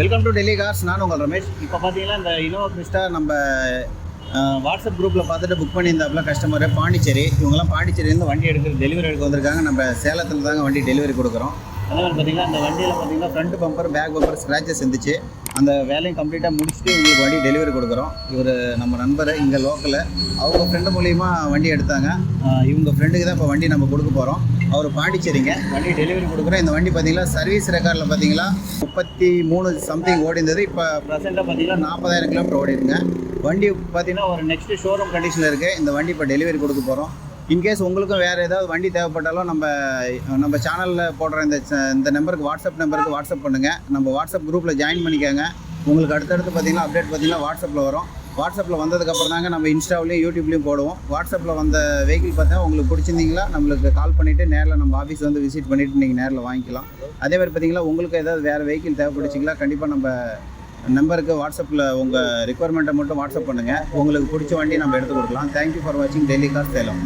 Welcome to Delhi cars. நான் உங்கள் ரமேஷ். இப்போ பார்த்தீங்கன்னா இந்த இனோவா கிறிஸ்டா நம்ம வாட்ஸ்அப் குரூப்பில் பார்த்துட்டு புக் பண்ணியிருந்தாப்புல கஸ்டமரு பாண்டிச்சேரி. இவங்கெல்லாம் பாண்டிச்சேரியிலேருந்து வண்டி டெலிவரி எடுக்க வந்திருக்காங்க. நம்ம சேலத்தில் தாங்க வண்டி டெலிவரி கொடுக்குறோம். அதே மாதிரி பார்த்தீங்கன்னா இந்த வண்டியில் பார்த்தீங்கன்னா front bumper back bumper scratches இருந்துச்சு. அந்த வேலையும் கம்ப்ளீட்டாக முடிச்சுட்டு உங்களுக்கு வண்டி டெலிவரி கொடுக்குறோம். இவர் நம்ம நண்பர் இங்கே லோக்கலில், அவங்க ஃப்ரெண்டு மூலிமா வண்டி எடுத்தாங்க. இவங்க ஃப்ரெண்டுக்கு தான் இப்போ வண்டி நம்ம கொடுக்க போகிறோம். அவர் பாண்டிச்சேரிங்க. வண்டி டெலிவரி கொடுக்குறோம். இந்த வண்டி பார்த்தீங்கன்னா சர்வீஸ் ரெக்கார்டில் பார்த்தீங்கன்னா 33 சம்திங் ஓடி இருந்தது. இப்போ ப்ரெசென்ட்டாக பார்த்தீங்கன்னா 40,000 கிலோமீட்டர் ஓடிடுங்க. வண்டி பார்த்தீங்கன்னா ஒரு நெக்ஸ்ட்டு ஷோரூம் கண்டிஷனில் இருக்குது. இந்த வண்டி இப்போ டெலிவரி கொடுக்க போகிறோம். இன்கேஸ் உங்களுக்கும் வேறு ஏதாவது வண்டி தேவைப்பட்டாலும் நம்ம சேனலில் போடுற இந்த நம்பருக்கு வாட்ஸ்அப் பண்ணுங்கள். நம்ம வாட்ஸ்அப் குரூப்பில் ஜாயின் பண்ணிக்கோங்க. உங்களுக்கு அடுத்தடுத்து பார்த்தீங்கன்னா அப்டேட் பார்த்தீங்கன்னா வாட்ஸ்அப்பில் வரும். வாட்ஸ்அப்பில் வந்ததுக்கப்புறம் தாங்க நம்ம இன்ஸ்டாவிலையும் யூடியூப்லேயும் போடுவோம். வாட்ஸ்அப்பில் வந்த வெஹிக்கிள் பார்த்தா உங்களுக்கு பிடிச்சிருந்தீங்களா நம்மளுக்கு கால் பண்ணிவிட்டு நேரில் நம்ம ஆஃபீஸ் வந்து விசிட் பண்ணிவிட்டு நீங்கள் நேரில் வாங்கிக்கலாம். அதே மாதிரி பார்த்தீங்கன்னா உங்களுக்கு ஏதாவது வேறு வெஹிக்கிள் தேவைப்படுச்சிங்களா கண்டிப்பாக நம்ம நம்பருக்கு வாட்ஸ்அப்பில் உங்கள் ரிக்குவயர்மெண்ட்டை மட்டும் வாட்ஸ்அப் பண்ணுங்கள். உங்களுக்கு பிடிச்ச வண்டி நம்ம எடுத்து கொடுக்கலாம். தேங்க்யூ ஃபார் வாட்சிங் டெல்லி கார் சேலம்.